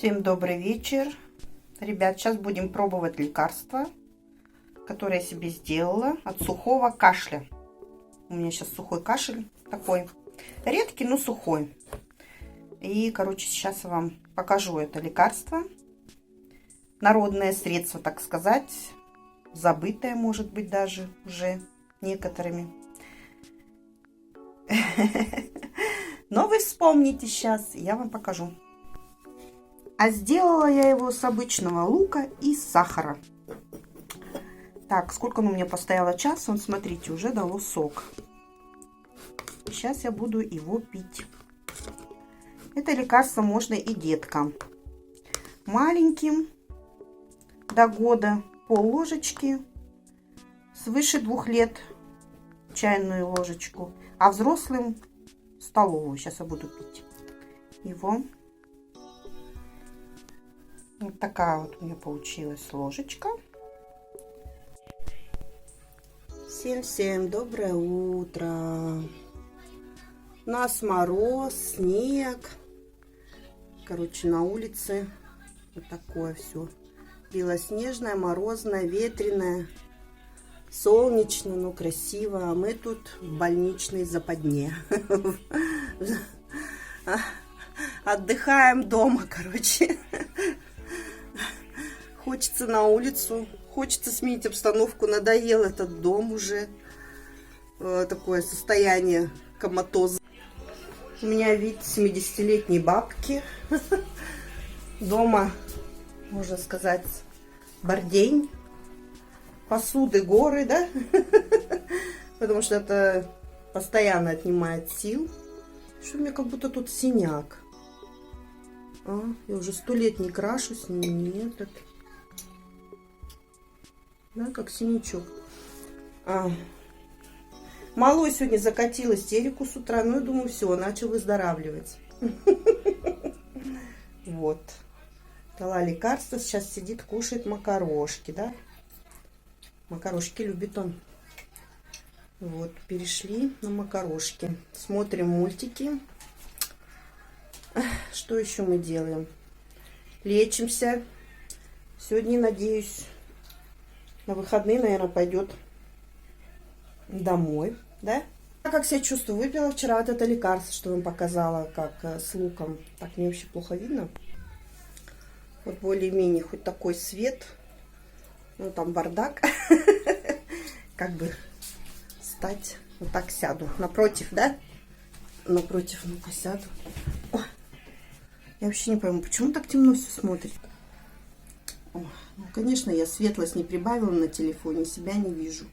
Всем добрый вечер. Ребят, сейчас будем пробовать лекарство, которое я себе сделала от сухого кашля. У меня сейчас сухой кашель такой. Редкий, но сухой. И, короче, сейчас я вам покажу это лекарство. Народное средство, так сказать. Забытое, может быть, даже уже некоторыми. Но вы вспомните сейчас, я вам покажу. А сделала я его с обычного лука и сахара. Так, сколько он у меня постояло час, он, смотрите, уже дало сок. Сейчас я буду его пить. Это лекарство можно и деткам. Маленьким до года пол-ложечки, свыше 2 лет чайную ложечку, а взрослым столовую. Сейчас я буду пить его. Вот такая вот у меня получилась ложечка. Всем доброе утро. У нас мороз, снег. Короче, на улице вот такое все. Белоснежное, морозное, ветреное, солнечно, но красиво. А мы тут в больничной западне. Отдыхаем дома, короче. Хочется на улицу, хочется сменить обстановку. Надоел этот дом уже. Такое состояние коматоза. У меня вид 70-летней бабки. Дома, можно сказать, бардень. Посуды горы, да? Потому что это постоянно отнимает сил. Что у меня как будто тут синяк. Я уже 100 лет не крашусь. Нет, это... Да, как синячок. Малой сегодня закатил истерику с утра. Ну, я думаю, все, начал выздоравливать. Вот. Дала лекарство. Сейчас сидит, кушает макарошки, да? Макарошки любит он. Вот, перешли на макарошки. Смотрим мультики. Что еще мы делаем? Лечимся. Сегодня, надеюсь, на выходные, наверное, пойдет домой, да? Как себя чувствую? Выпила вчера вот это лекарство, что вам показала, как с луком. Так, мне вообще плохо видно. Вот более-менее хоть такой свет. Ну, там бардак. Как бы встать. Вот так сяду. Напротив, да? Напротив, ну-ка сяду. О, я вообще не пойму, почему так темно все смотрит. О, ну, конечно, я светлость не прибавила на телефоне, себя не вижу.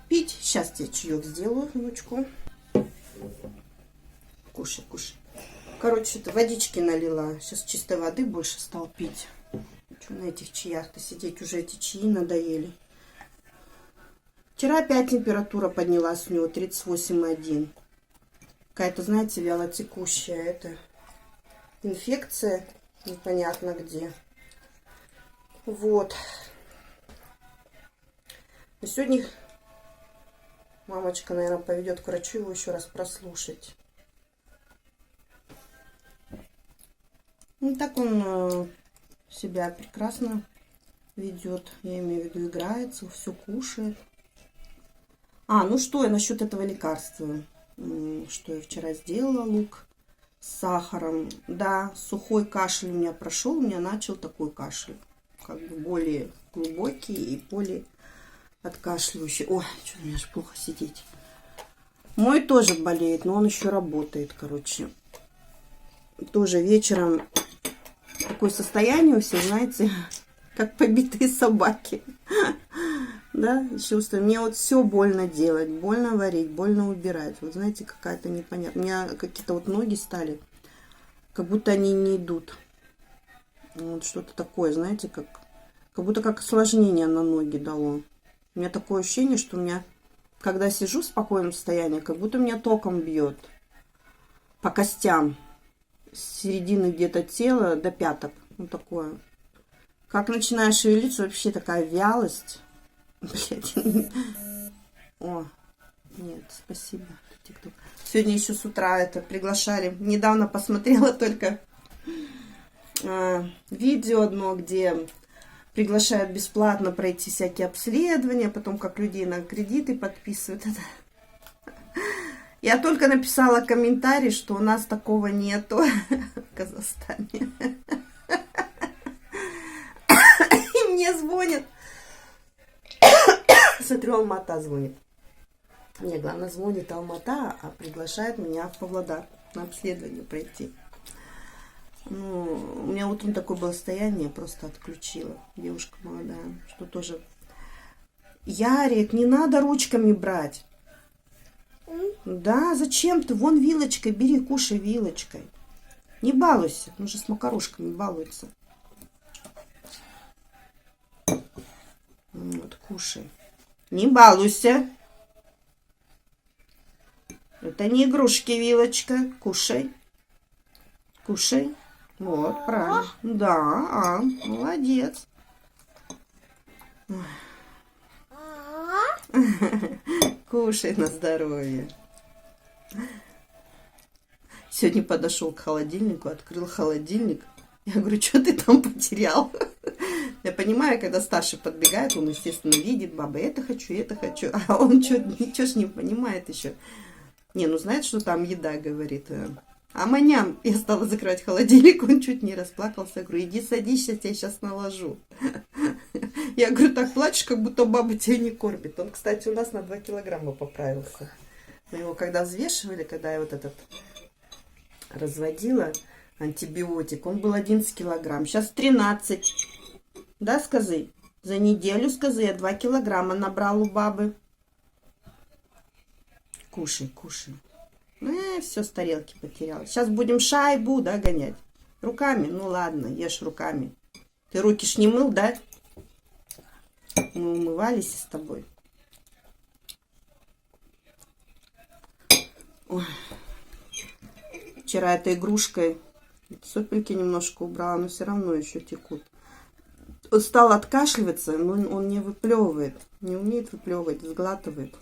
Пить. Сейчас тебе чаек сделаю, внучку. Кушай, кушай. Короче, это водички налила. Сейчас чистой воды больше стал пить. Что на этих чаях-то сидеть? Уже эти чаи надоели. Вчера опять температура поднялась у него 38,1. Какая-то, знаете, вялотекущая. Это инфекция. Непонятно где. Вот. И сегодня мамочка, наверное, поведет к врачу его еще раз прослушать. Ну, так он себя прекрасно ведет. Я имею в виду, играется, все кушает. Ну что я насчет этого лекарства? Что я вчера сделала? Лук с сахаром. Да, сухой кашель у меня прошел, у меня начал такой кашель. Как бы более глубокий и более откашливающий. Ой, что у меня аж плохо сидеть. Мой тоже болеет, но он еще работает, короче. Тоже вечером такое состояние у всех, знаете, как побитые собаки. Да, чувствую. Мне вот все больно делать, больно варить, больно убирать. Вот знаете, какая-то непонятная. У меня какие-то вот ноги стали, как будто они не идут. Вот что-то такое, знаете, как будто как осложнение на ноги дало. У меня такое ощущение, что у меня, когда сижу в спокойном состоянии, как будто меня током бьет по костям. С середины где-то тела до пяток. Вот такое. Как начинаешь шевелиться, вообще такая вялость. Блять. О, нет, спасибо. TikTok. Сегодня еще с утра это приглашали. Недавно посмотрела только видео одно, где приглашают бесплатно пройти всякие обследования, потом как людей на кредиты подписывают. Я только написала комментарий, что у нас такого нету в Казахстане. И мне звонят. Смотрю, Алмата звонит. Мне, главное, звонит Алмата, а приглашает меня в Павлодар на обследование пройти. Ну, у меня утром такое было состояние, я просто отключила. Девушка молодая, что тоже... Ярик, не надо ручками брать. Да, зачем ты? Вон вилочкой бери, кушай вилочкой. Не балуйся, он же с макарошками балуется. Вот, кушай. Не балуйся. Это не игрушки, вилочка. Кушай. Кушай. Вот, правильно. Да, молодец. Кушай на здоровье. Сегодня подошел к холодильнику, открыл холодильник. Я говорю, что ты там потерял? Я понимаю, когда старший подбегает, он, естественно, видит, баба, это хочу, а он ничего ж не понимает еще. Не, ну знает, что там еда, говорит. А маням, я стала закрывать холодильник, он чуть не расплакался. Я говорю, иди садись, я тебя сейчас наложу. Я говорю, так плачешь, как будто баба тебя не кормит. Он, кстати, у нас на 2 килограмма поправился. Мы его когда взвешивали, когда я вот этот разводила антибиотик, он был 11 килограмм. Сейчас 13. Да, сказы? За неделю, сказы, я 2 килограмма набрал у бабы. Кушай, кушай. Все с тарелки потерял. Сейчас будем шайбу, да, гонять. Руками? Ну ладно, ешь руками. Ты руки ж не мыл, да? Мы умывались с тобой. Ой. Вчера этой игрушкой сопельки немножко убрала, но все равно еще текут. Он стал откашливаться, но он не выплевывает. Не умеет выплевывать, сглатывает.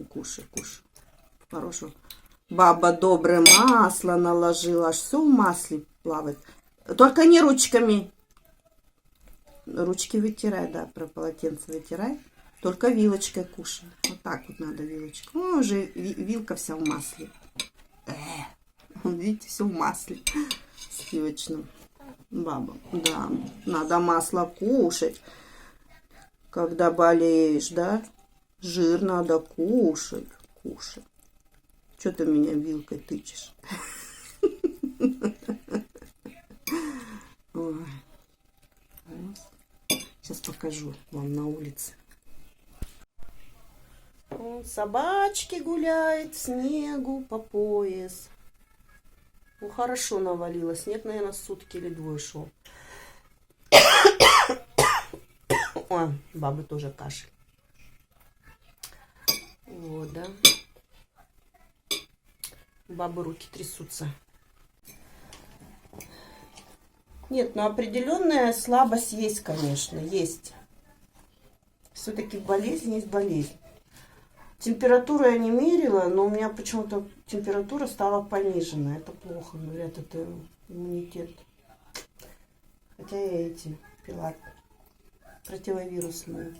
Кушай, кушай. Хорошо. Баба доброе масло наложила, аж все в масле плавает. Только не ручками. Ручки вытирай, да, про полотенце вытирай. Только вилочкой кушай. Вот так вот надо вилочкой. О, уже вилка вся в масле. Видите, все в масле сливочном. Баба, да, надо масло кушать, когда болеешь, да? Жир надо кушать, кушать. Что ты меня вилкой тычешь? Ой. Сейчас покажу вам на улице. Собачки гуляют в снегу по пояс. Ну, хорошо навалило. Снег, наверное, сутки или 2 шел. Ой, бабы тоже кашель. Вот, да. У бабы руки трясутся. Нет, ну определенная слабость есть, конечно, есть. Все-таки болезнь есть болезнь. Температуру я не мерила, но у меня почему-то температура стала понижена. Это плохо, говорят, это иммунитет. Хотя я эти пила противовирусные.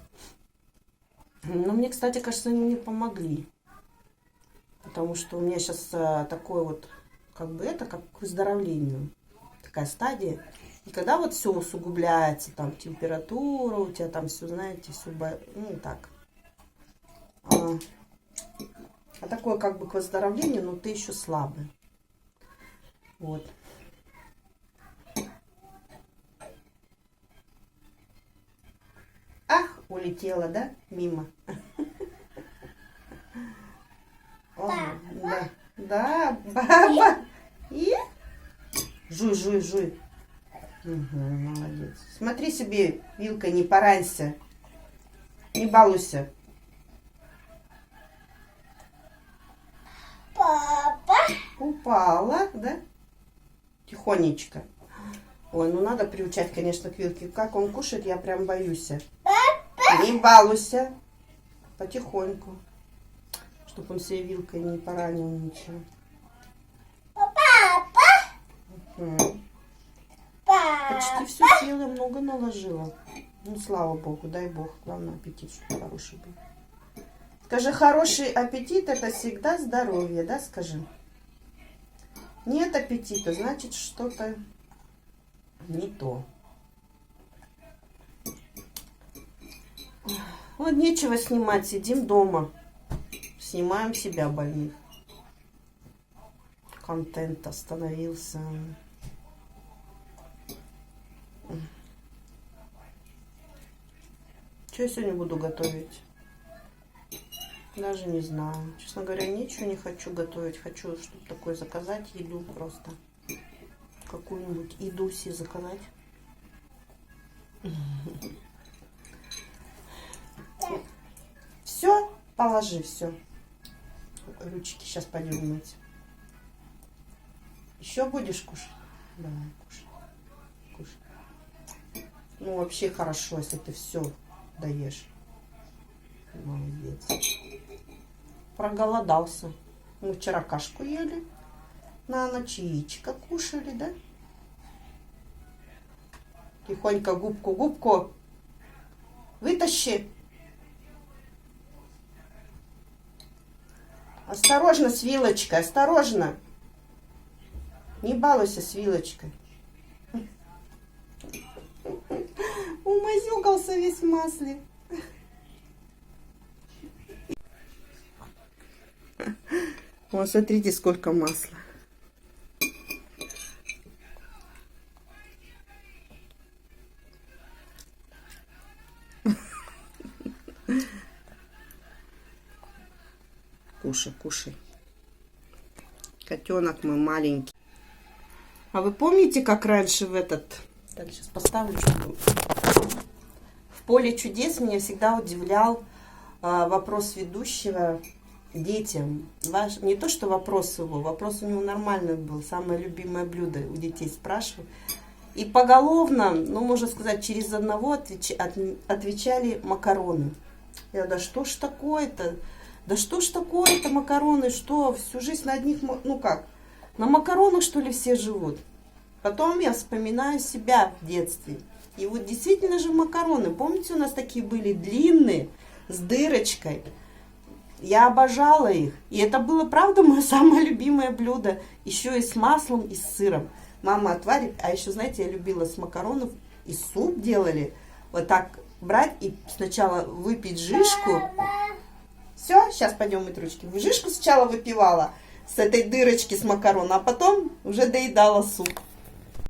Но мне, кстати, кажется, они не помогли. Потому что у меня сейчас такое вот, как бы это, как к выздоровлению. Такая стадия. И когда вот все усугубляется, там температура, у тебя там все, знаете, все, ну так. А такое как бы к выздоровлению, но ты еще слабый. Вот. Ах, улетела, да, мимо? Да, да, баба. И жуй, жуй, жуй. Угу, молодец. Смотри себе, вилкой не поранься. Не балуйся. Папа. Упала, да? Тихонечко. Ой, ну надо приучать, конечно, к вилке. Как он кушает, я прям боюсь. Не балуйся. Потихоньку. Чтобы он себе вилкой не поранил ничего. Папа. Почти все съела, много наложила. Ну, слава богу, дай бог. Главное, аппетит, чтобы хороший был. Скажи, хороший аппетит — это всегда здоровье, да, скажи? Нет аппетита, значит, что-то не то. Вот нечего снимать, сидим дома. Снимаем себя больных. Контент остановился. Что я сегодня буду готовить? Даже не знаю. Честно говоря, ничего не хочу готовить. Хочу что-то такое заказать, еду просто. Какую-нибудь еду себе заказать. Все, положи, все. Ручки сейчас пойдем мыть. Еще будешь кушать? Давай, кушай. Кушай. Ну, вообще хорошо, если ты все доешь. Молодец. Проголодался. Мы вчера кашку ели. На ночь яичко кушали, да? Тихонько губку вытащи. Осторожно с вилочкой, осторожно. Не балуйся с вилочкой. Умазюкался весь в масле. Вот смотрите, сколько масла. Кушай, кушай. Котенок мой маленький. А вы помните, как раньше в этот... Так, сейчас поставлю, чтобы... В «Поле чудес» меня всегда удивлял вопрос ведущего детям. Не то, что вопрос его, вопрос у него нормальный был. Самое любимое блюдо у детей спрашивал. И поголовно, ну, можно сказать, через одного отвечали макароны. Я, да что ж такое-то? Да что ж такое-то макароны? Что, всю жизнь на одних, ну как, на макаронах, что ли, все живут? Потом я вспоминаю себя в детстве. И вот действительно же макароны. Помните, у нас такие были длинные, с дырочкой. Я обожала их. И это было, правда, мое самое любимое блюдо. Еще и с маслом, и с сыром. Мама отварит. А еще, знаете, я любила с макаронов и суп делали. Вот так брать и сначала выпить жишку. Все, сейчас пойдем мыть ручки. Жишку сначала выпивала с этой дырочки с макарона, а потом уже доедала суп.